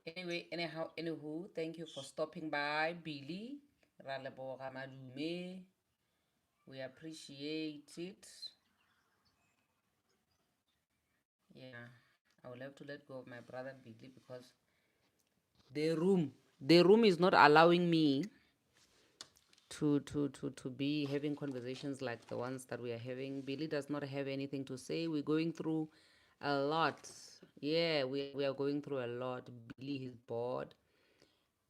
Anyway, anyhow, anywho, thank you for stopping by, Billy. Ra leboga madume. We appreciate it. Yeah, I will have to let go of my brother Billy because the room, the room is not allowing me to be having conversations like the ones that we are having. Billy does not have anything to say. We're going through a lot. Yeah, we are going through a lot. Billy is bored.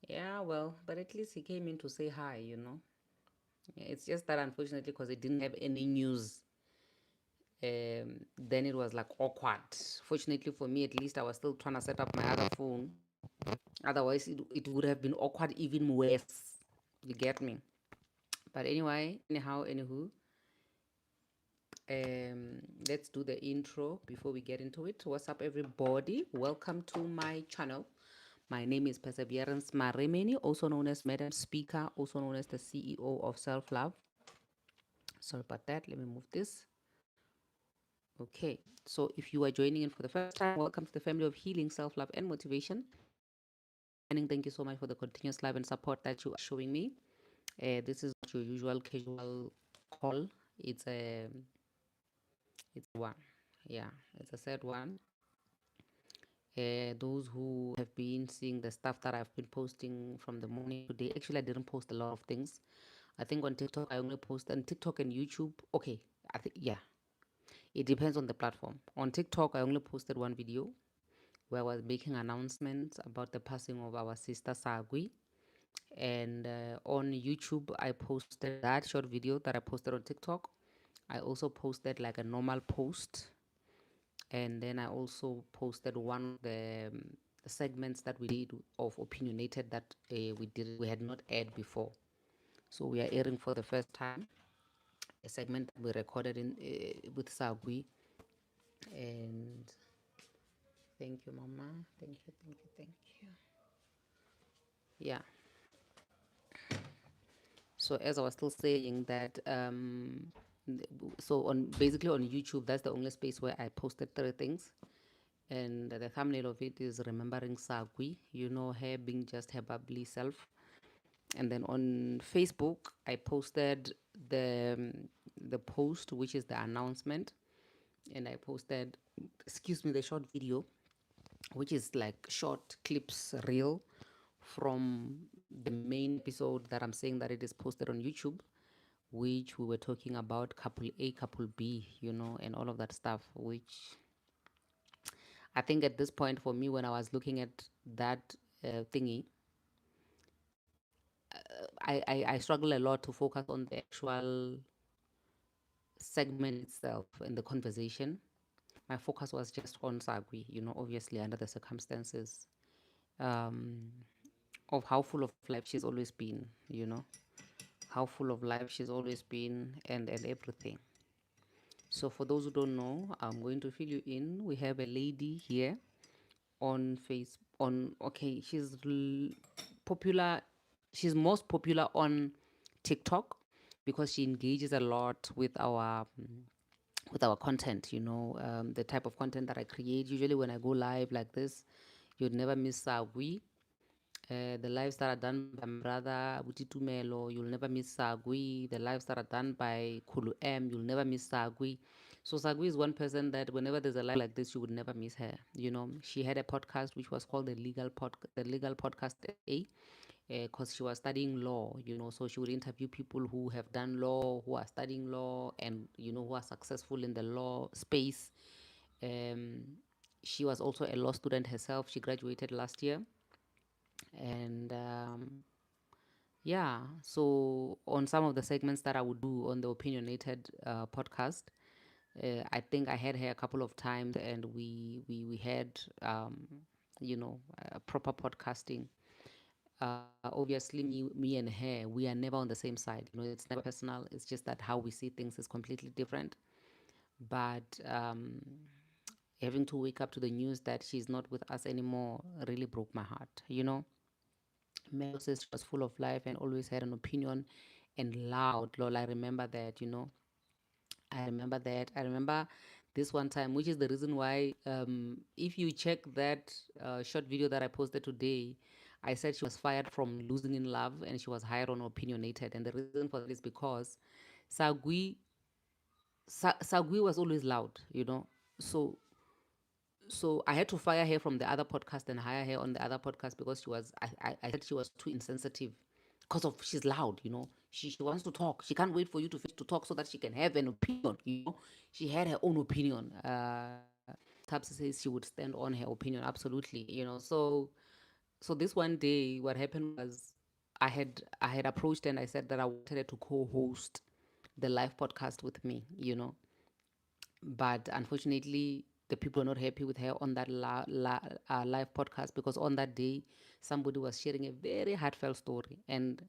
Yeah, well, but at least he came in to say hi. Yeah, it's just that unfortunately, because he didn't have any news, then it was like awkward. Fortunately for me, at least I was still trying to set up my other phone. Otherwise, it would have been awkward even worse. You get me? But anyway, anyhow, anywho, let's do the intro before we get into it. What's up, everybody? Welcome to my channel. My name is Perseverance Maremeni, also known as Madam Speaker, also known as the CEO of Self Love. Sorry about that. Let me move this. Okay, so if you are joining in for the first time, welcome to the family of healing, self love, and motivation. And thank you so much for the continuous love and support that you are showing me. This is not your usual casual call. It's one, yeah, it's a sad one. Those who have been seeing the stuff that I've been posting from the morning today. Actually, I didn't post a lot of things. I think on TikTok I only post on TikTok and YouTube. Okay, I think yeah, it depends on the platform. On TikTok, I only posted one video where I was making announcements about the passing of our sister Sagui. And on YouTube, I posted that short video that I posted on TikTok. I also posted like a normal post. And then I also posted one of the segments that we did of opinionated that we had not aired before. So we are airing for the first time a segment that we recorded in with Sagui. And thank you, Mama. Thank you, thank you, thank you. Yeah. So as I was still saying that, so on basically on YouTube, that's the only space where I posted three things, and the thumbnail of it is remembering Sagui. You know, her being just her bubbly self. And then on Facebook, I posted the post, which is the announcement, and I posted, excuse me, the short video, which is like short clips, reel from the main episode that I'm saying that it is posted on YouTube, which we were talking about couple A, couple B, and all of that stuff, which I think at this point for me, when I was looking at that thingy, I struggle a lot to focus on the actual segment itself and the conversation. My focus was just on Sagui, obviously under the circumstances um, of how full of life she's always been, how full of life she's always been, and everything. So for those who don't know, I'm going to fill you in. We have a lady here on face on okay, popular. She's most popular on TikTok because she engages a lot with our content. The type of content that I create. Usually when I go live like this, you'd never miss Sagui. The lives that are done by my brother Butitu Melo, you'll never miss Sagui. The lives that are done by Kulu M, you'll never miss Sagui. So Sagui is one person that whenever there's a live like this, you would never miss her. She had a podcast which was called the Legal Podcast A, because she was studying law. So she would interview people who have done law, who are studying law, and who are successful in the law space. Um, she was also a law student herself. She graduated last year, and yeah, so on some of the segments that I would do on the opinionated podcast, I think I had her a couple of times, and we had proper podcasting. Obviously, me and her, we are never on the same side. It's never personal. It's just that how we see things is completely different. But having to wake up to the news that she's not with us anymore really broke my heart. Mel says she was full of life and always had an opinion and loud. Lol, I remember that. I remember that. I remember this one time, which is the reason why, if you check that short video that I posted today, I said she was fired from Losing in Love and she was hired on Opinionated. And the reason for that is because Sagui, Sagui was always loud, you know. So I had to fire her from the other podcast and hire her on the other podcast because I said she was too insensitive because of she's loud, you know. She wants to talk. She can't wait for you to finish to talk so that she can have an opinion, you know. She had her own opinion. Tabs says she would stand on her opinion, absolutely, you know. So this one day, what happened was I had approached her and I said that I wanted her to co-host the live podcast with me, you know. But unfortunately, the people were not happy with her on that live podcast because on that day, somebody was sharing a very heartfelt story. And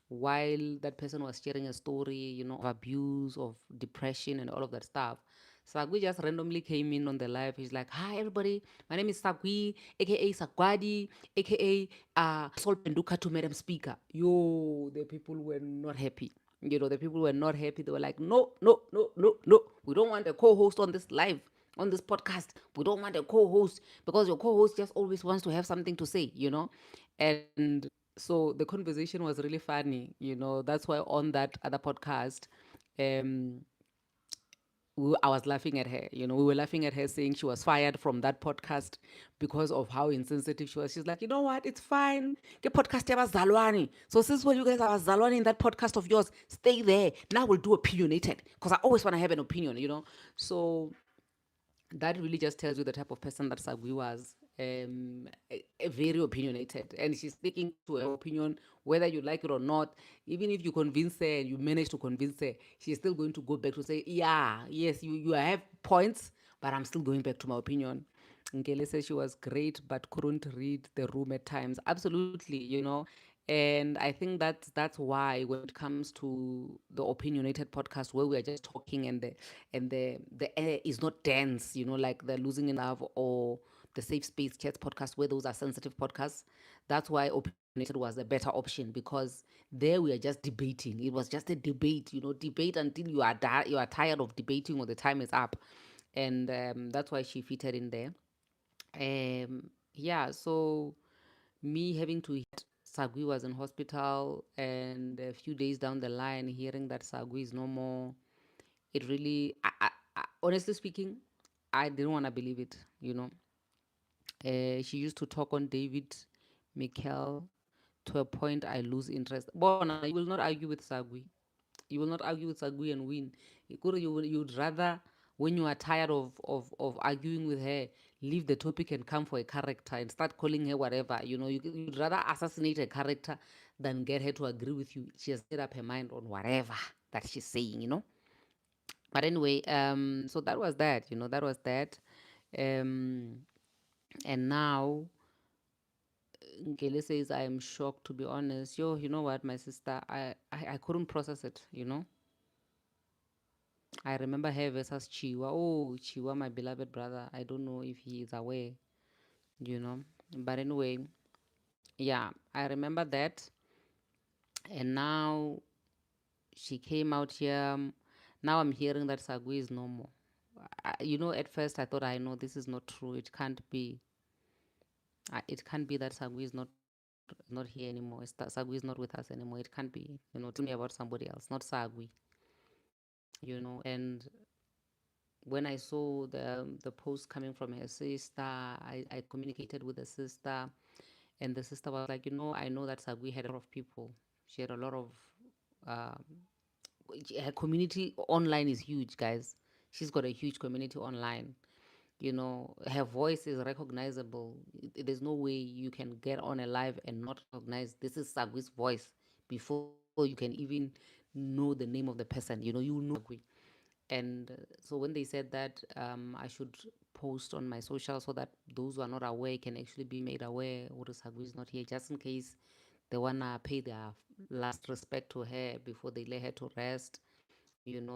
while that person was sharing a story, you know, of abuse, of depression, and all of that stuff, Sagui just randomly came in on the live. He's like, "Hi, everybody. My name is Sagui, aka Sagwadi, aka Sol Penduka to Madam Speaker." Yo, the people were not happy. You know, the people were not happy. They were like, "No, no, no, no, no. We don't want a co-host on this live, on this podcast. We don't want a co-host because your co-host just always wants to have something to say, you know." And so the conversation was really funny, you know. That's why on that other podcast, um, I was laughing at her. You know, we were laughing at her saying she was fired from that podcast because of how insensitive she was. She's like, "You know what? It's fine. Get podcast Zalwani. So since when you guys are Zalwani in that podcast of yours, stay there. Now we'll do opinionated because I always want to have an opinion, you know." So that really just tells you the type of person that Sagui was. Very opinionated, and she's sticking to her opinion whether you like it or not. Even if you convince her and you manage to convince her, she's still going to go back to say, "Yeah, yes, you have points, but I'm still going back to my opinion." Ngele says she was great but couldn't read the room at times. Absolutely, you know. And I think that's why when it comes to the opinionated podcast where we are just talking and the air is not dense, you know, like the Losing in Love or the Safe Space Chats podcast where those are sensitive podcasts. That's why opinionated was a better option because there we are just debating. It was just a debate, you know, debate until you are tired of debating or the time is up, and that's why she fitted in there. Yeah, so me having to hit Sagui was in hospital, and a few days down the line, hearing that Sagui is no more, it really, honestly speaking, I didn't want to believe it. You know, she used to talk on David Mikkel to a point I lose interest. Bona, you will not argue with Sagui. You will not argue with Sagui and win. You'd rather, when you are tired of arguing with her, leave the topic and come for a character and start calling her whatever. You know, you'd rather assassinate a character than get her to agree with you. She has made up her mind on whatever that she's saying, you know. But anyway, so that was that, you know, that was that. Um, and now Ngele says, "I am shocked to be honest." Yo, you know what, my sister, I couldn't process it, you know. I remember her versus Chiwa. Oh, Chiwa, my beloved brother. I don't know if he is aware, you know. But anyway, yeah, I remember that. And now she came out here. Now I'm hearing that Sagui is no more. You know, at first I thought, I know this is not true. It can't be. It can't be that Sagui is not here anymore. Sagui is not with us anymore. It can't be. You know, tell me about somebody else, not Sagui. You know, and when I saw the post coming from her sister, I communicated with the sister, and the sister was like, I know that Sagui had a lot of people. She had a lot of um, her community online is huge, guys. She's got a huge community online. Her voice is recognizable. There's no way you can get on a live and not recognize this is Sagui's voice before you can even know the name of the person. You know Sagui. And so when they said that I should post on my social so that those who are not aware can actually be made aware Sagui is not here, just in case they want to pay their last respect to her before they lay her to rest,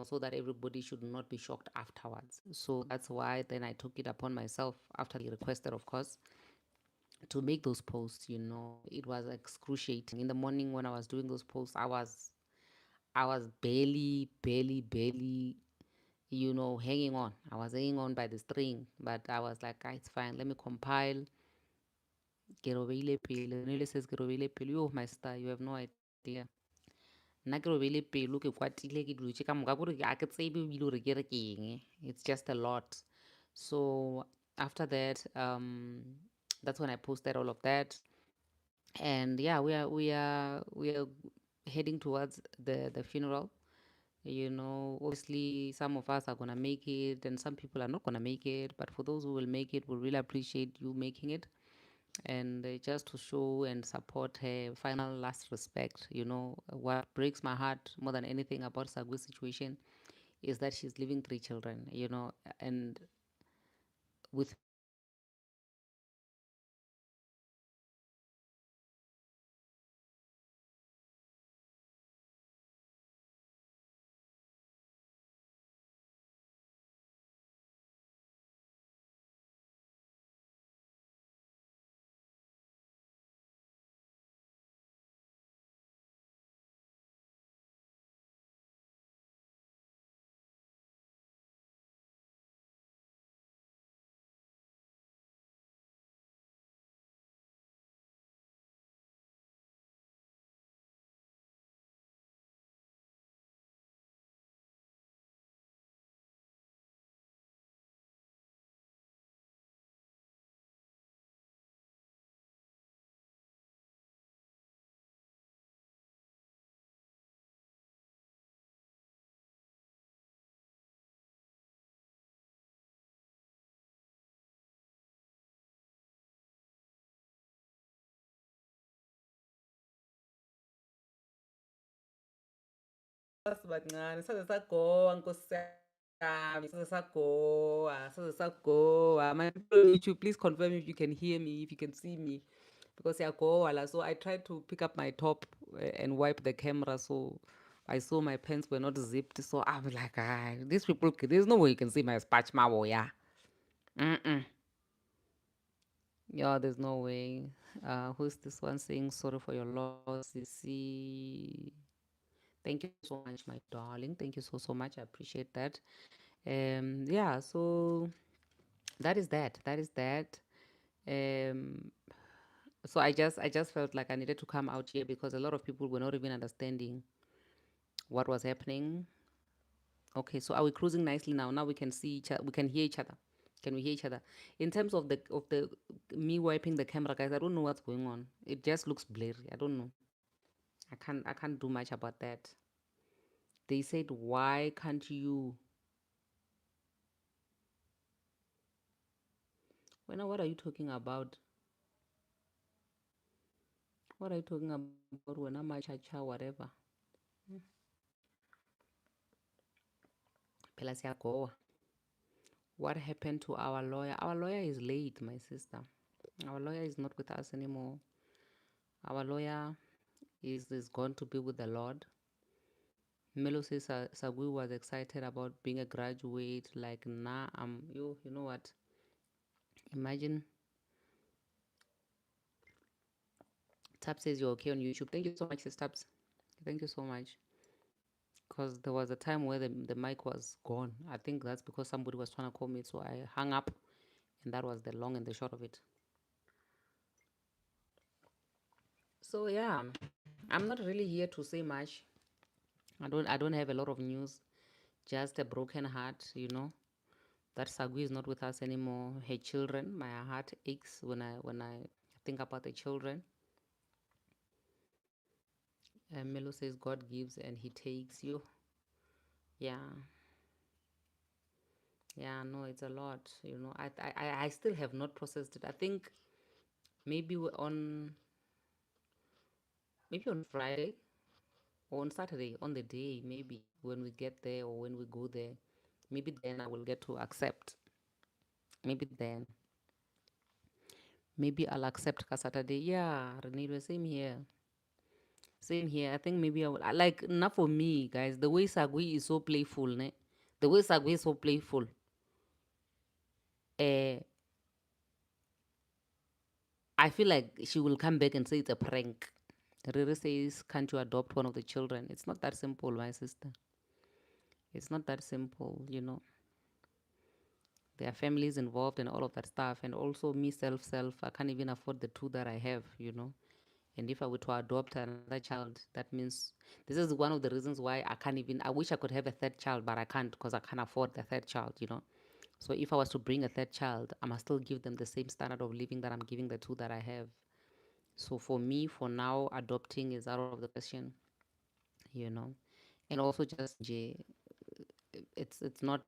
so that everybody should not be shocked afterwards. So that's why then I took it upon myself after they requested, of course, to make those posts. It was excruciating. In the morning when I was doing those posts, I was barely hanging on. I was hanging on by the string, but I was like, "Ah, it's fine. Let me compile. Ke robehile pele." Renele says, "Ke robehile pele." Yo, my sister, you have no idea. Nna ke robehile pelo, ke kwatile, ke dutse ka moka kore a ke tsebe ebile gore ke re ke eng. It's just a lot. So after that, that's when I posted all of that. And yeah, we are heading towards the funeral. Obviously some of us are gonna make it and some people are not gonna make it, but for those who will make it, we really appreciate you making it. And just to show and support her final last respect. What breaks my heart more than anything about Sagui's situation is that she's leaving 3 children, and with me as a mother, Bancane saze sagoa nkosi yami, saze sagoa, saze sagoa. My people on YouTube, please confirm if you can hear me, if you can see me, because yagoa la. So I tried to pick up my top and wipe the camera, so I saw my pants were not zipped. So I was like, ah, these people, there's no way you can see my spatch mawo, yeah. Mm-mm. Yeah, there's no way. Who's this one saying sorry for your loss? Sissy. Thank you so much, my darling. Thank you so much. I appreciate that. Yeah, so that is that. That is that. Um so I just felt like I needed to come out here because a lot of people were not even understanding what was happening. Okay, so are we cruising nicely now? Now we can see each other, we can hear each other. Can we hear each other? In terms of the me wiping the camera, guys, I don't know what's going on. It just looks blurry. I don't know. I can't do much about that. They said, why can't you? Well, what are you talking about? What are you talking about? When I'm a cha whatever. Phela siyagowa. What happened to our lawyer? Our lawyer is late, my sister. Our lawyer is not with us anymore. Our lawyer is going to be with the Lord. Melo says Sagui was excited about being a graduate. Like, nah, you know what? Imagine. Tab says you're okay on YouTube. Thank you so much, sis Tabs. Thank you so much. Because there was a time where the mic was gone. I think that's because somebody was trying to call me, so I hung up, and that was the long and the short of it. So yeah, I'm not really here to say much. I don't have a lot of news. Just a broken heart. That Sagui is not with us anymore. Her children, my heart aches when I think about the children. Melo says God gives and He takes you. Yeah, yeah. No, it's a lot. I still have not processed it. I think maybe on Friday or on Saturday, on the day, maybe when we get there or when we go there, maybe then I will get to accept. Maybe then. Maybe I'll accept ka Saturday. Yeah, Renee, same here. Same here. I think maybe I will. Like, not for me, guys. The way Sagui is so playful, ne? The way Sagui is so playful. Uh, I feel like she will come back and say it's a prank. Riri says, can't you adopt one of the children? It's not that simple, my sister. It's not that simple, you know. There are families involved and all of that stuff. And also me self, I can't even afford the two that I have, you know. And if I were to adopt another child, that means this is one of the reasons why I can't even, I wish I could have a third child, but I can't because I can't afford the third child, you know. So if I was to bring a third child, I must still give them the same standard of living that I'm giving the two that I have. So for me, for now, adopting is out of the question, you know. And also just it's not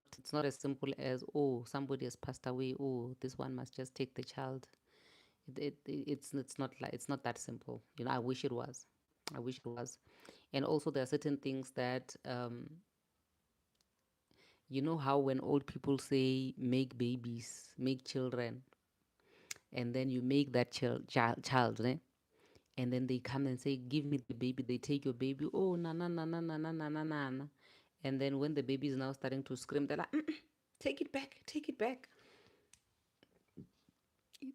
as simple as, oh, somebody has passed away, oh, this one must just take the child. It's not that simple, you know. I wish it was. I wish it was. And also there are certain things that you know how when old people say make babies, make children, and then you make that child, eh? And then they come and say, give me the baby. They take your baby. Oh, na na na na na na na na na na. And then when the baby is now starting to scream, they're like, take it back, take it back.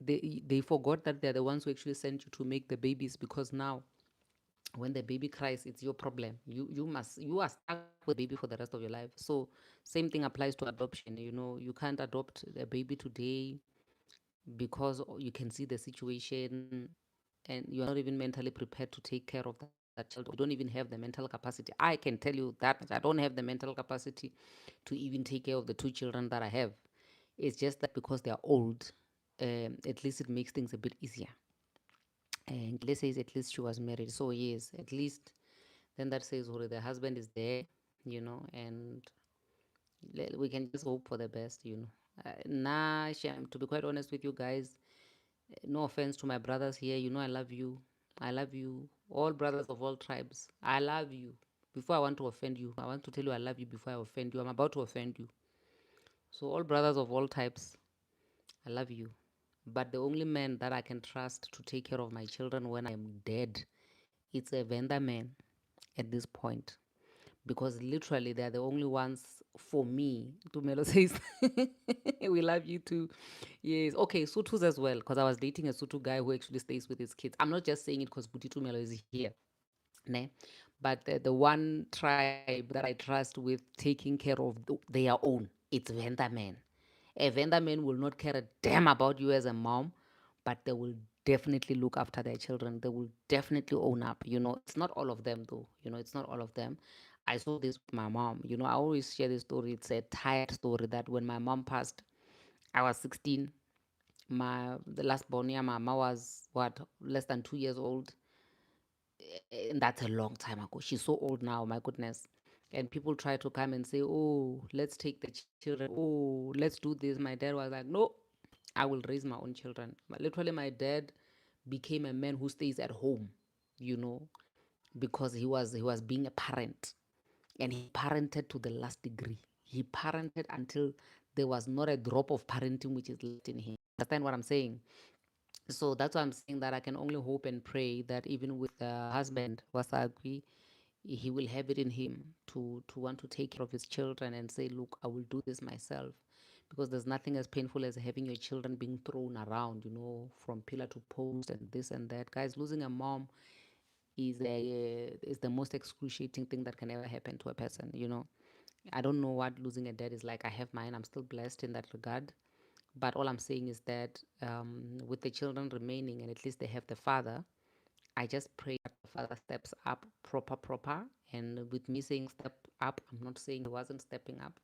They forgot that they're the ones who actually sent you to make the babies, because now when the baby cries, it's your problem. You are stuck with the baby for the rest of your life. So same thing applies to adoption. You know, you can't adopt a baby today because you can see the situation and you're not even mentally prepared to take care of that child. You don't even have the mental capacity. I can tell you that much. I don't have the mental capacity to even take care of the two children that I have. It's just that because they are old, at least it makes things a bit easier. And let's say at least she was married. So yes, at least then that says, oh, the husband is there, you know, and we can just hope for the best, you know. Nah, to be quite honest with you guys, no offense to my brothers here, you know, I love you. I love you. All brothers of all tribes, I love you. Before I want to offend you, I want to tell you I love you before I offend you. I'm about to offend you. So, all brothers of all types, I love you. But the only man that I can trust to take care of my children when I am dead, it's a vendor man at this point. Because literally they're the only ones for me. Tumelo says, we love you too. Yes. Okay, Sutus as well, because I was dating a Sutu guy who actually stays with his kids. I'm not just saying it because Buti Tumelo is here. Ne? But the one tribe that I trust with taking care of their own, it's Venda men. A Venda men will not care a damn about you as a mom, but they will definitely look after their children. They will definitely own up. You know, it's not all of them though. You know, it's not all of them. I saw this with my mom. You know, I always share this story. It's a tired story that when my mom passed, I was 16. The last born year, my mom was what, less than 2 years old, and that's a long time ago. She's so old now, my goodness. And people try to come and say, oh, let's take the children. Oh, let's do this. My dad was like, no, I will raise my own children. But literally, my dad became a man who stays at home, you know, because he was being a parent, and he parented to the last degree. He parented until there was not a drop of parenting which is left in him. Understand what I'm saying? So that's why I'm saying that I can only hope and pray that even with the husband, Wasagwi, he will have it in him to want to take care of his children and say, look, I will do this myself. Because there's nothing as painful as having your children being thrown around, you know, from pillar to post and this and that. Guys, losing a mom is the most excruciating thing that can ever happen to a person, you know. I don't know what losing a dad is like. I have mine. I'm still blessed in that regard. But all I'm saying is that with the children remaining and at least they have the father, I just pray that the father steps up proper. And with me saying step up, I'm not saying he wasn't stepping up,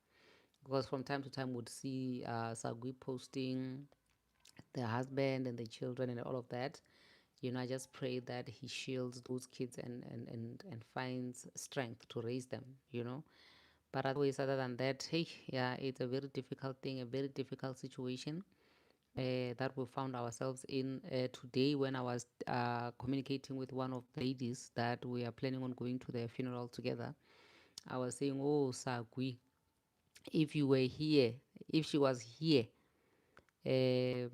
because from time to time would see Sagui posting the husband and the children and all of that. You know, I just pray that he shields those kids and finds strength to raise them, you know. But otherwise, other than that, hey, yeah, it's a very difficult thing, a very difficult situation that we found ourselves in today when I was communicating with one of the ladies that we are planning on going to their funeral together. I was saying, oh, Sagui, if you were here, if she was here, uh,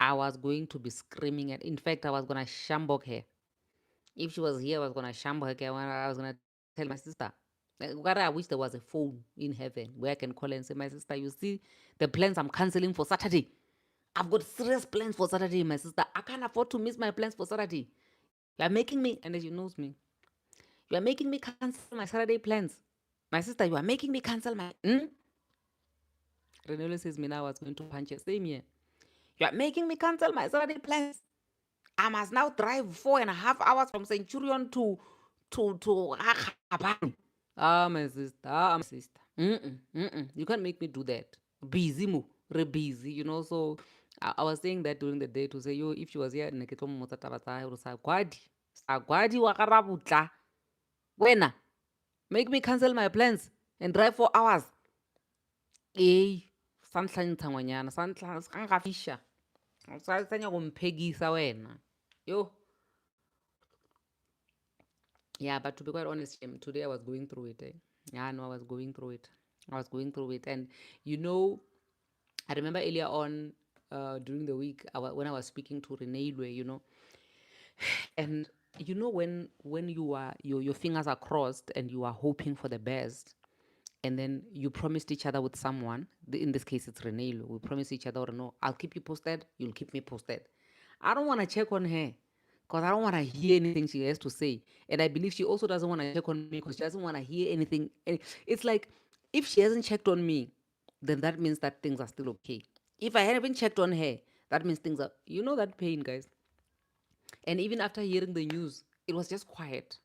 I was going to be screaming at, in fact, I was going to shambok her. If she was here, I was going to shambok her. I was going to tell my sister. God, I wish there was a phone in heaven where I can call and say, my sister, you see the plans I'm canceling for Saturday. I've got serious plans for Saturday, my sister. I can't afford to miss my plans for Saturday. You are making me, and then she knows me. You are making me cancel my Saturday plans. My sister, you are making me cancel my. Hmm? Renelo says, Mina, I was going to punch her. Same here. You are making me cancel my Saturday plans. I must now drive 4.5 hours from Centurion to Akhaban. Ah, my sister. Ah, my sister. You can't make me do that. Busy mo. Re busy, So I was saying that during the day to say, yo, if she was here, ne ke tlo mmotsa taba tsa hae hore sagwadi wa garabutla. Wena, make me cancel my plans and drive 4 hours. Eh, sa ntlhantsha ngwanyana, sa nkafisha. Sa nyaka go mphegisa wena. Yo. Yeah, but to be quite honest, today I was going through it. Yeah, no, I was going through it. I was going through it. And, I remember earlier on during the week when I was speaking to Renee Lwe, and when your fingers are crossed and you are hoping for the best, and then you promised each other with someone, in this case it's Renee Lwe, we promised each other, no, I'll keep you posted, you'll keep me posted. I don't want to check on her because I don't want to hear anything she has to say. And I believe she also doesn't want to check on me because she doesn't want to hear anything. It's like, if she hasn't checked on me, then that means that things are still okay. If I haven't checked on her, that means things are, that pain, guys. And even after hearing the news, it was just quiet.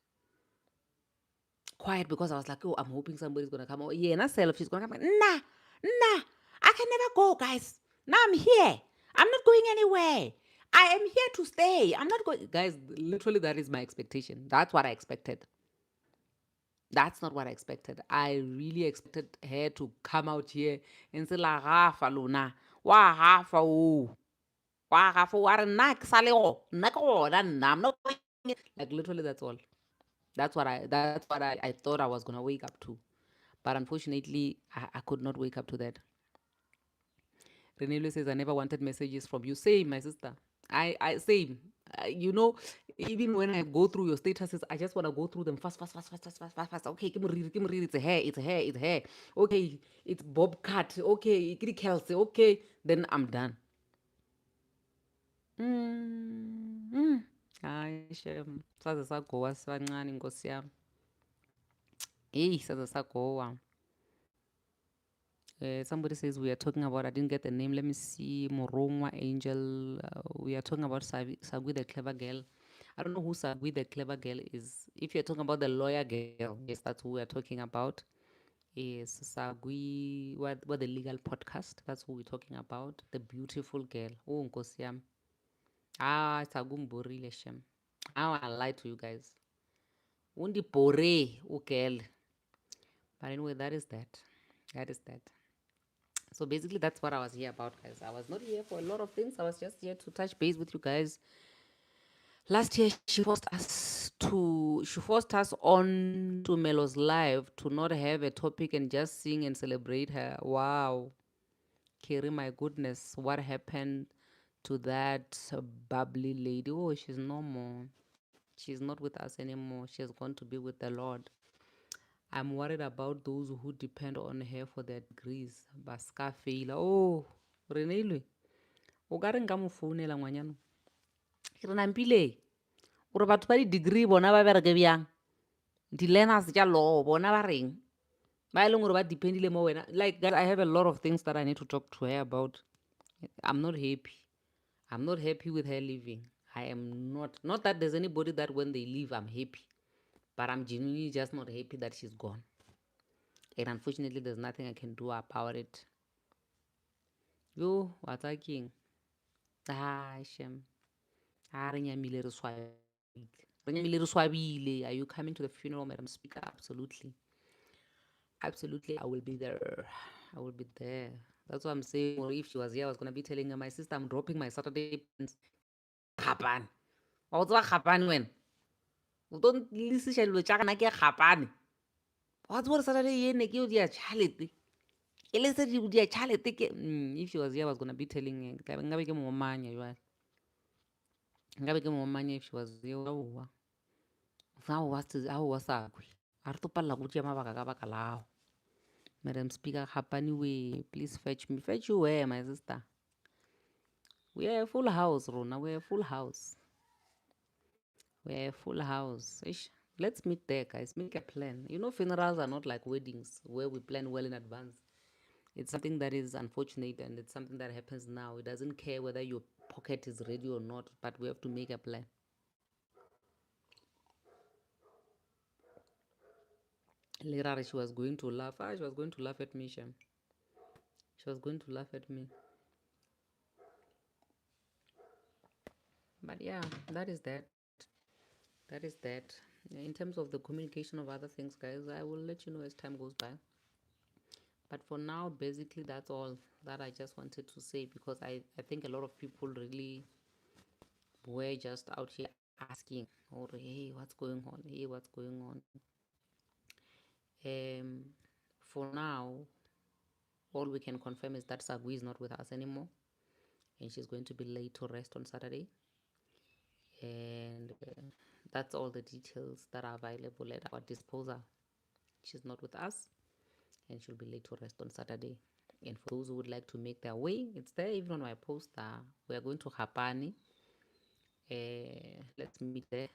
Quiet because I was like, oh, I'm hoping somebody's going to come. Oh, yeah, not self. She's going to come. Nah, I can never go, guys. Now I'm here. I'm not going anywhere. I am here to stay. I'm not going. Guys, literally, that is my expectation. That's what I expected. That's not what I expected. I really expected her to come out here and say, La Rafa Luna, Wa Rafa, oh, Wa Rafa, Wa Nak Saleo, Nako, I'm not going. Like, literally, that's all. That's what I thought I was gonna wake up to. But unfortunately, I could not wake up to that. Renelo says, I never wanted messages from you. Same, my sister. I same. Even when I go through your statuses, I just want to go through them fast, fast, fast, fast, fast, fast, fast, fast. Okay, give me read. It's a hair, it's a hair, it's a hair. Okay, it's Bobcat. Okay, Kitty Kelsey. Okay, then I'm done. Hayi shem, saze sagowa sibancane nkosi yami. Hey, saze sagowa. Somebody says we are talking about, I didn't get the name. Let me see. Morongwa Angel. We are talking about Sagui the clever girl. I don't know who Sagui the clever girl is. If you're talking about the lawyer girl, yes, that's who we are talking about. Is Sagui, what the legal podcast? That's who we're talking about. The beautiful girl. Oh, Nkosiam. Ah, Sagum Borile Shem. I want to lie to you guys. Undi Bore, girl. But anyway, that is that. That is that. So basically, that's what I was here about, guys. I was not here for a lot of things. I was just here to touch base with you guys. Last year, she forced us on to Melo's live to not have a topic and just sing and celebrate her. Wow, Kiri, my goodness, what happened to that bubbly lady? Oh, she's no more. She's not with us anymore. She has gone to be with the Lord. I'm worried about those who depend on her for their degrees. Baska fail. Oh, Renele. O ka re nka mo founela ngwanyana ke re nampile gore batho ba di-degree bona ba bereke bjang di-learners tša law bona ba reng ba e leng gore ba dependile mo wena. Like, guys, I have a lot of things that I need to talk to her about. I'm not happy with her leaving. I am not that there's anybody that when they leave I'm happy, but I'm genuinely just not happy that she's gone. And unfortunately, there's nothing I can do about it. Yo, what's king? Ah, shem. Are you coming to the funeral, Madam Speaker? Absolutely. Absolutely, I will be there. I will be there. That's what I'm saying. Or if she was here, I was going to be telling her, my sister, I'm dropping my Saturday plans. Gapan. What's what happen when? Don't listen to the Gapan. What's what Saturday? If she was here, I was going to be telling her. If she was here, Madam Speaker, please fetch me. Fetch you where, my sister? We are a full house, Rona. We're a full house. We're a full house. Ish. Let's meet there, guys. Make a plan. You know, funerals are not like weddings where we plan well in advance. It's something that is unfortunate and it's something that happens now. It doesn't care whether your pocket is ready or not, but we have to make a plan. Later, she was going to laugh. She was going to laugh at me, Shem. She was going to laugh at me. But yeah, that is that. That is that. In terms of the communication of other things, guys, I will let you know as time goes by. But for now, basically, that's all that I just wanted to say because I think a lot of people really were just out here asking, or hey, what's going on? Hey, what's going on? Um, for now, all we can confirm is that Sagui is not with us anymore, and she's going to be laid to rest on Saturday. And that's all the details that are available at our disposal. She's not with us, and she'll be laid to rest on Saturday. And for those who would like to make their way, it's there even on my poster. We are going to Hapani. Let's meet there.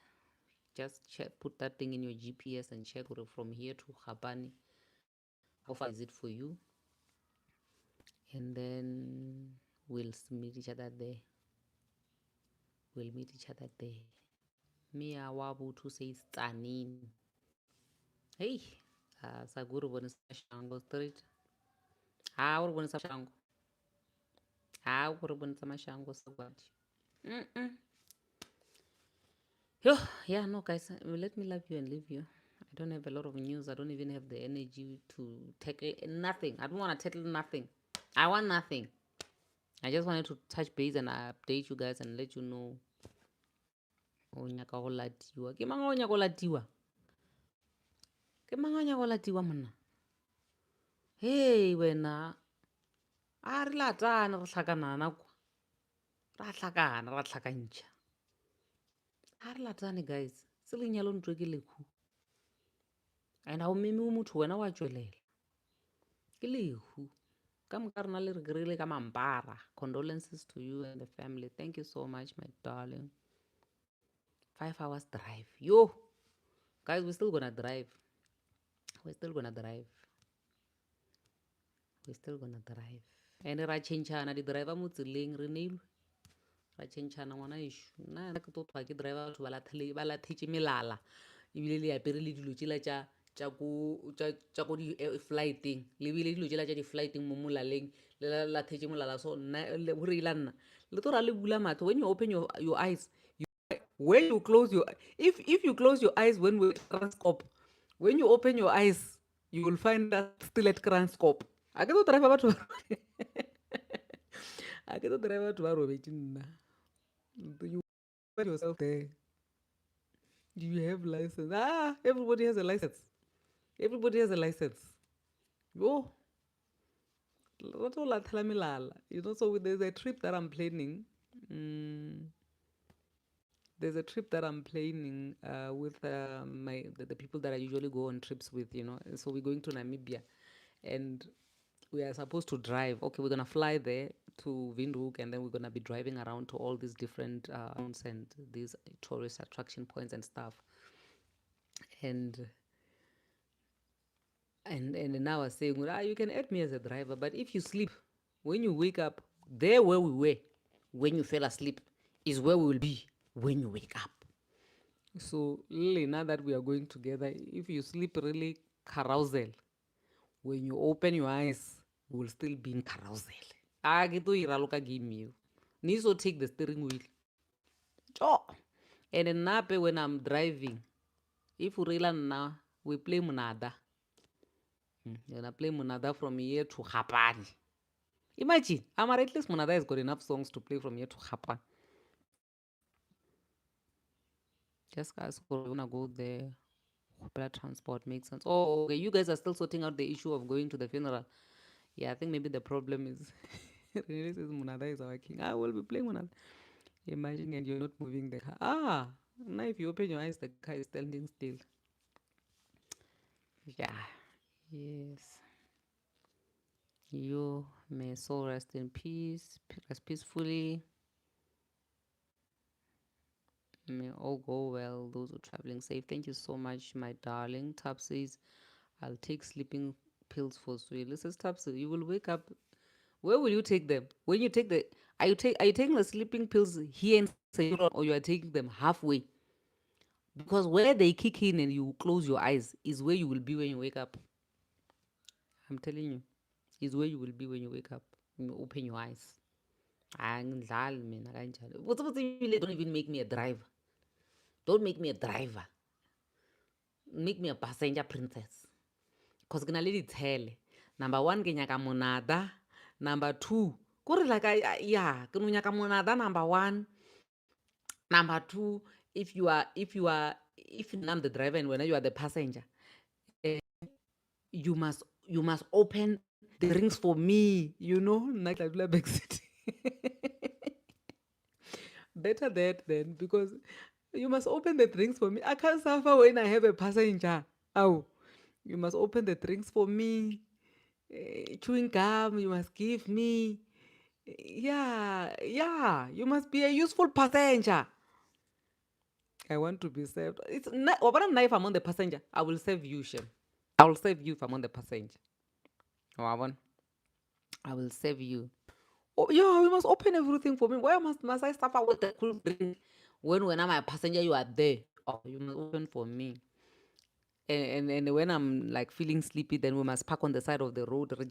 Just check, put that thing in your GPS and check from here to Hapani. How far is it for you? And then we'll meet each other there. We'll meet each other there. Mia Wabutu says Tanin. Hey, Saguru bonisa shango street. Ah, uri bonisa shango. Ah, uri bonisa mashango sagwati. Yo, yeah, no, guys, let me love you and leave you. I don't have a lot of news. I don't even have the energy to tackle nothing. I don't want to tackle nothing. I want nothing. I just wanted to touch base and update you guys and let you know. O nyaka go latiwa. Ke mang o nyaka go latiwa? Ke mang o nyaka go latiwa monna? Hey, wena. A re latane re tlhakanana kwa. Ra tlhakana, ra tlhakantšha. A re latane, guys. Se lenyalo ntwe ke lekhu. And a o meme o motho wena wa tšwelela. Ke lehu. Ka moka rena le re kry-ile ka mampara. Condolences to you and the family. Thank you so much, my darling. 5 hours drive. Yo, guys, we're still gonna drive. We're still gonna drive. We're still gonna drive. And ra changeana di driver mo tseleng re neilwe. Ra changeana ngwana ešo. Nna ke tlo tloga ke driver batho ba lathetse melala. Ebile le apere le dilo tsela tša ko di-flighteng le bile dilo tsela tša di-flighteng mo molaleng le lathetše molala so nna go reila nna le tlo ra le bula matho when you open your eyes when you close your if you close your eyes when we transcorp when you open your eyes you will find that still at transcorp a ke tlo drive batho a ke tlo drive batho ba robetse nna you put yourself there. Do you have license? Everybody has a license. Everybody has a license. Yo, you know, so there's a trip that I'm planning. There's a trip that I'm planning with the people that I usually go on trips with, you know. So we're going to Namibia, and we are supposed to drive. Okay, we're gonna fly there to Windhoek, and then we're gonna be driving around to all these different towns and these tourist attraction points and stuff. And now I was saying, you can add me as a driver, but if you sleep, when you wake up, there where we were, when you fell asleep, is where we will be when you wake up. So, really, now that we are going together, if you sleep really carousel, when you open your eyes, we will still be in carousel. Get to iraloka game you. Need to take the steering wheel. Oh. And then nape when I'm driving, if we really now, we play Munada. Gonna play Munada from here to Hapani. Imagine, at least Munada has got enough songs to play from here to Hapani. Just guys, we're gonna go there. Popular transport makes sense. Oh, okay. You guys are still sorting out the issue of going to the funeral. Yeah, I think maybe the problem is Renee says Munada is our king. I will be playing Munada. Imagine and you're not moving the car. Now if you open your eyes, the car is standing still. Yeah. Yes. You may soul rest in peace, rest peacefully. May all go well. Those who are traveling safe. Thank you so much, my darling. Tab says, I'll take sleeping pills for sweet. Listen, Tab says, you will wake up. Where will you take them? When you take the, are you taking the sleeping pills here in Ceylon, or you are taking them halfway? Because where they kick in and you close your eyes is where you will be when you wake up. I'm telling you, is where you will be when you wake up. When you open your eyes. Angidlali mina kanjalo. Don't even make me a driver. Don't make me a driver. Make me a passenger princess. Because ke na le ditshele. Number one, ke nyaka monada. Number two, kore like yeah, ke no nyaka monada. Number one. Number two, if you I'm the driver and when you are the passenger, you must open the rings for me, you know, like City. Better that then, because you must open the drinks for me. I can't suffer when I have a passenger. Oh, you must open the drinks for me. Chewing gum, you must give me. Yeah, you must be a useful passenger. I want to be served. It's not, but if I'm on the passenger, I will serve you, Shem. I will serve you if I'm on the passenger. Oh, I will serve you. Oh, yeah, you must open everything for me. Why must I suffer with the cool drink when I'm a passenger, you are there? Oh, you must open for me. And when I'm like feeling sleepy, then we must park on the side of the road. I'm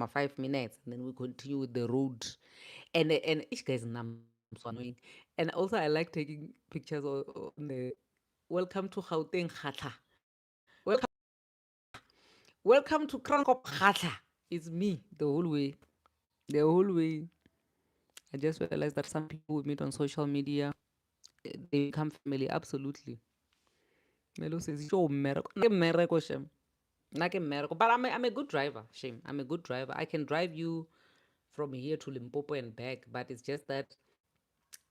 5 minutes, and then we continue with the road. And each guy's so annoying. And also, I like taking pictures on the welcome to Gauteng Khatla. Welcome to Krankop Khatla. It's me the whole way. The whole way. I just realized that some people we meet on social media, they become family. Absolutely. Melo says, show Mereko Shem. But I'm a good driver, Shame. I'm a good driver. I can drive you from here to Limpopo and back, but it's just that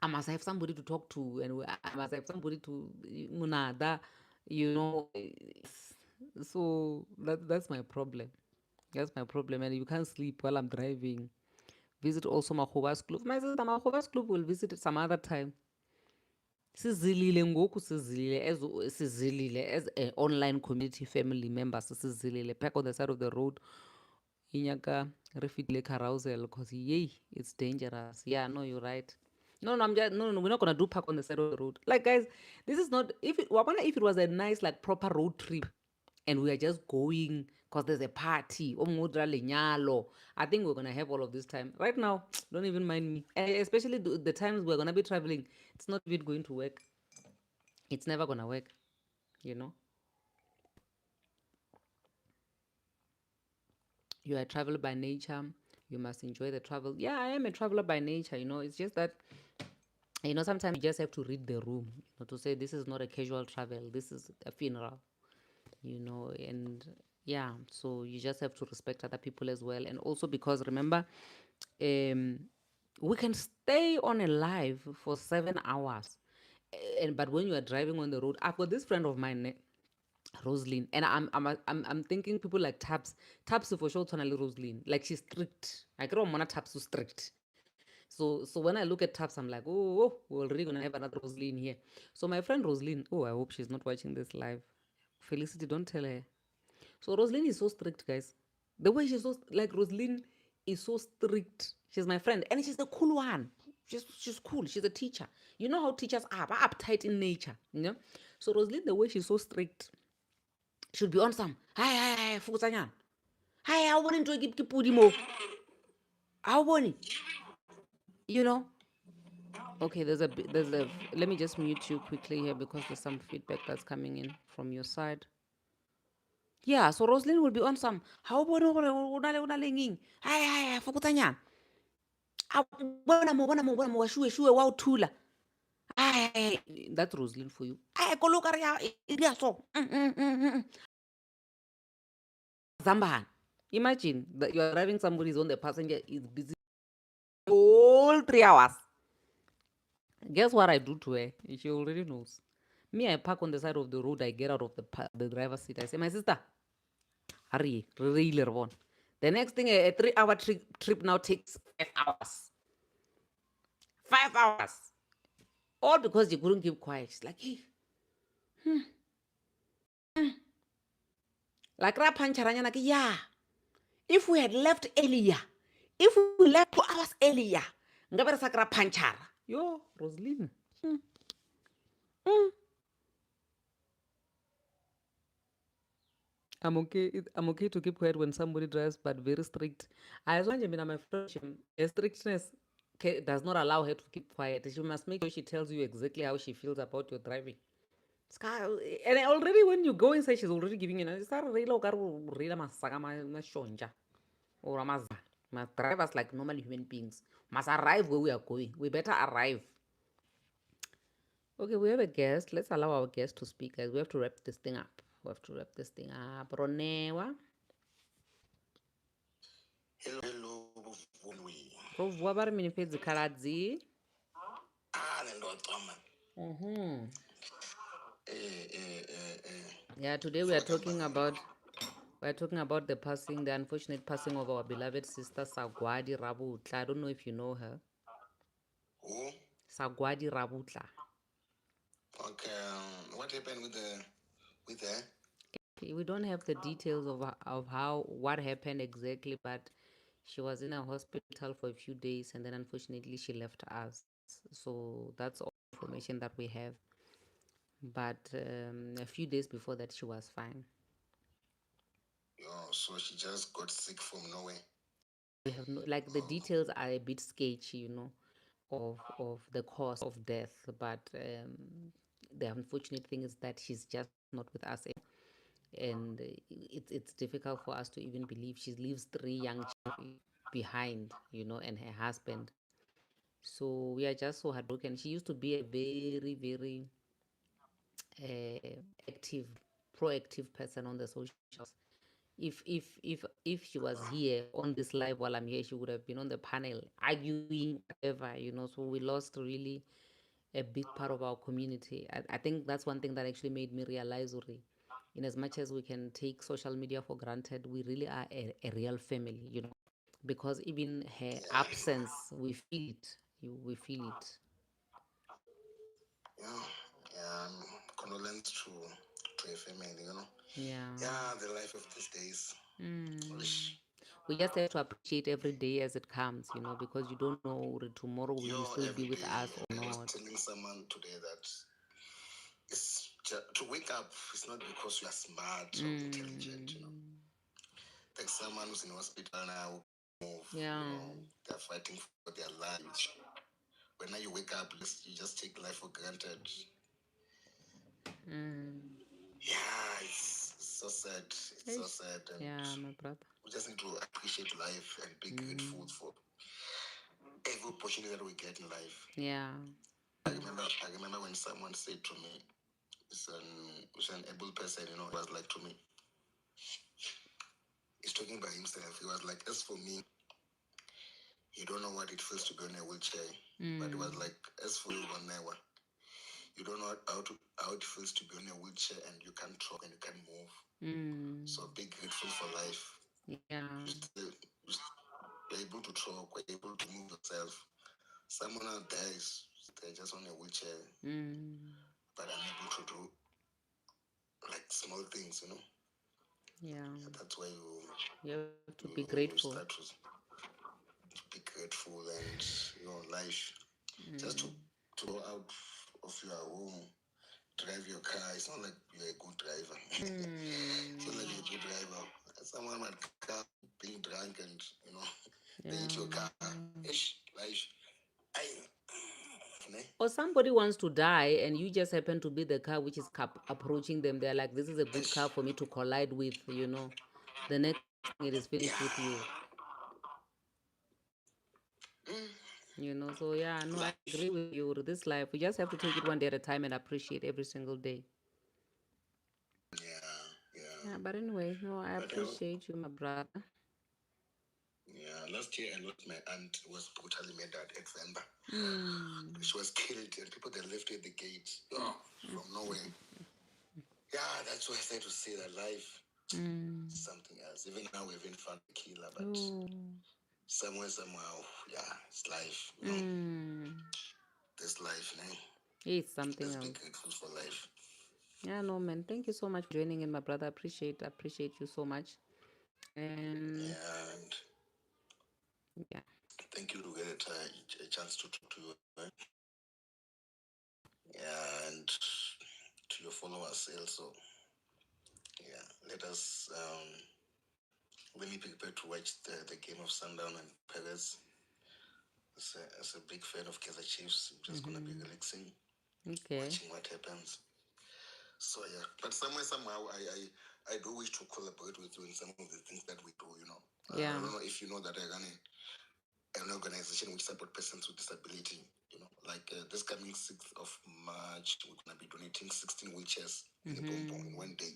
I must have somebody to talk to, and I must have somebody to Munada, you know. So that's my problem. That's my problem, and you can't sleep while I'm driving. Visit also Mahova's Club. My sister Mahova's Club will visit it some other time. Sizilile ngoku sizilile as an online community family members sizilile back on the side of the road inyaka refitile carousel because yay it's dangerous. Yeah, no, you're right. No, I'm just no, we're not gonna do park on the side of the road. Like guys, this is not if it was a nice like proper road trip and we are just going because there's a party lenyalo, I think we're gonna have all of this time. Right now, don't even mind me. Especially the times we're gonna be traveling, it's not even going to work. It's never gonna work, you know. You are a traveler by nature. You must enjoy the travel. Yeah, I am a traveler by nature, you know. It's just that, you know, sometimes you just have to read the room, you know, to say this is not a casual travel, this is a funeral, you know. And yeah, so you just have to respect other people as well. And also because remember, we can stay on a live for 7 hours, and but when you are driving on the road, I've got this friend of mine, Rosaline, and I'm thinking people like Taps for sure tonally Rosaline, like she's strict. I don't want Taps so strict. So when I look at Taps, I'm like, oh, we're really gonna have another Rosaline here. So my friend Rosaline, oh, I hope she's not watching this live. Felicity, don't tell her. So Rosaline is so strict, guys. The way she's so like Rosaline is so strict. She's my friend, and she's the cool one. She's cool. She's a teacher. You know how teachers are uptight in nature, you know. So Rosaline, the way she's so strict, should be on some. Hi, Fukusanya. Hi, I want to keep pudi mo. I want it. You know. Okay, there's a. Let me just mute you quickly here because there's some feedback that's coming in from your side. Yeah, so Rosaline will be on some. How about una lenging? Hi, Fukusanya. Bona mo shue wa uthula. Hi, that's Rosaline for you. Hi, go look at ya so. Zamban. Imagine that you are driving somebody's on the passenger is busy all 3 hours. Guess what I do to her? She already knows. Me, I park on the side of the road. I get out of the driver's seat. I say, my sister, hurry, really, Ravon. The next thing, a 3 hour trip now takes 5 hours. 5 hours. All because she couldn't keep quiet. She's like, hey, like Rapancharanya, like, yeah. If we had left earlier, if we left 2 hours earlier, ngabere sakra panchara. Yo, Rosaline. I'm okay. I'm okay to keep quiet when somebody drives, but very strict. I was wondering, my friendship, strictness does not allow her to keep quiet. She must make sure she tells you exactly how she feels about your driving. And already when you go inside, she's already giving you. It's not really masaka mashonja or amazan. Must drive us like normal human beings. Must arrive where we are going. We better arrive. Okay, we have a guest. Let's allow our guest to speak, guys. We have to wrap this thing up. We have to wrap this thing up. Ronewa. Hello, Ro bua ba re menefetse khaladzi. mm-hmm. Yeah, today we are talking about the passing, the unfortunate passing of our beloved sister Sagwadi Rabutla. I don't know if you know her. Who? Sagwadi Rabutla. Okay, what happened with her? We don't have the details of what happened exactly, but she was in a hospital for a few days and then unfortunately she left us. So that's all information that we have. But a few days before that, she was fine. Oh, so she just got sick from nowhere. We have no, like the details are a bit sketchy, of the cause of death. But the unfortunate thing is that she's just not with us anymore, and it's difficult for us to even believe she leaves 3 young children behind, and her husband. So we are just so heartbroken. She used to be a very, very active, proactive person on the socials. If she was here on this live while I'm here, she would have been on the panel arguing whatever. So we lost really a big part of our community. I think that's one thing that actually made me realize, Uri, in as much as we can take social media for granted, we really are a real family, because even her absence, we feel it. We feel it. Yeah, condolence to a family. Yeah. Yeah, the life of these days. We just have to appreciate every day as it comes, because you don't know tomorrow will you still be Every with day. us or I was not. telling someone today that to wake up is not because you are smart or intelligent. Like someone who's in hospital now, move. Yeah. They're fighting for their lives. When now you wake up, you just take life for granted. Yeah, it's so sad. It's so sad, and yeah, my brother. we just need to appreciate life and be grateful for every opportunity that we get in life. Yeah. I remember when someone said to me, it's an able person, he was like to me, he's talking about himself. He was like, as for me, you don't know what it feels to be on a wheelchair. But it was like, as for you, Never, you don't know how it feels to be on a wheelchair and you can't talk and you can't move. So be grateful for life. Yeah. You're able to talk, you're able to move yourself. Someone out there they're just on a wheelchair, but unable to do like small things. Yeah. That's why You have to be you grateful. start to be grateful and life. Just to go out of your home, drive your car. It's not like you're a good driver. It's not like you're a good driver. Someone might come being drunk and they hit your car. Ish, life. Or somebody wants to die and you just happen to be the car which is approaching them. They're like, this is a good car for me to collide with. The next thing it is finished with you. So yeah, no, I agree with you. This life, we just have to take it one day at a time and appreciate every single day. Yeah, but anyway, no, I appreciate you, my brother. Yeah, last year I lost my aunt who was brutally murdered at Vemba. She was killed and people they left her at the gate from nowhere. Yeah, that's why I said to say that life is something else. Even now we haven't found the killer, but somehow, yeah, it's life. This life, It's something Let's be else. grateful for life. Yeah, no, man. Thank you so much for joining in, my brother. Appreciate you so much. And Yeah, and yeah, thank you to get a chance to talk to you. Yeah, and to your followers also. Yeah, let me prepare to watch the game of Sundown and Perez. As a big fan of Kaizer Chiefs, I'm just gonna be relaxing, okay. watching what happens. So yeah, but somehow, I do wish to collaborate with you in some of the things that we do. I Yeah. don't know if you know that I run an organization which support persons with disability. Like this coming 6th of March, we're gonna be donating 16 wheelchairs in the Bombo in one day.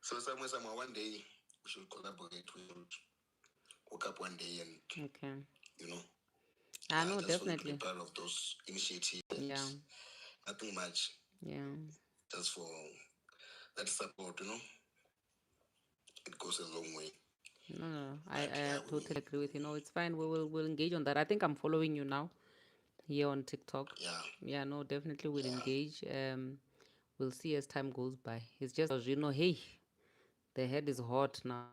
So somehow, one day we should collaborate. We should wake up one day and Okay. you know, I yeah, know, just for you to be definitely. part of those initiatives and Yeah. nothing much, Yeah. just for that support. It goes a long way. No, no, But I yeah, totally agree with you. No, it's fine. We'll engage on that. I think I'm following you now here on TikTok. yeah, Yeah, no, definitely we'll yeah, engage. We'll see as time goes by. It's just, hey, the head is hot now,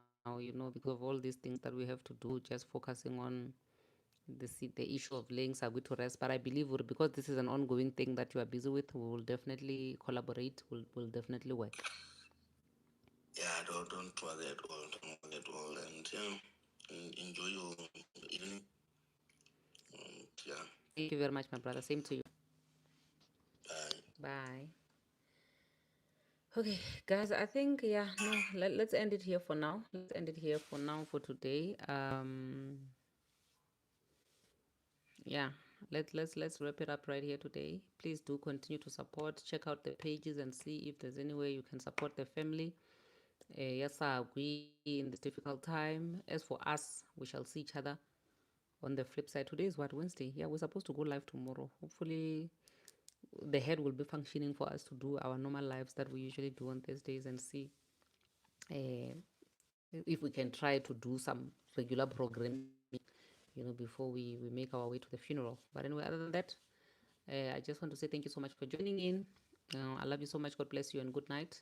because of all these things that we have to do, just focusing on the issue of laying Sagui to rest. But I believe because this is an ongoing thing that you are busy with, we will definitely collaborate. We'll definitely work. yeah. Don't worry at all. Don't worry at all. And yeah, enjoy your evening. And yeah, Thank you very much, my brother. Same to you. bye. Bye. Okay, guys, I think, yeah, no, let's end it here for now. Let's end it here for now for today. Yeah, let's wrap it up right here today. Please do continue to support. Check out the pages and see if there's any way you can support the family. Yes, I agree in this difficult time. As for us, we shall see each other on the flip side. Today is what, Wednesday? Yeah, we're supposed to go live tomorrow. Hopefully the head will be functioning for us to do our normal lives that we usually do on Thursdays, and see if we can try to do some regular programming, before we make our way to the funeral. But anyway, other than that, I just want to say thank you so much for joining in. I love you so much. God bless you and good night.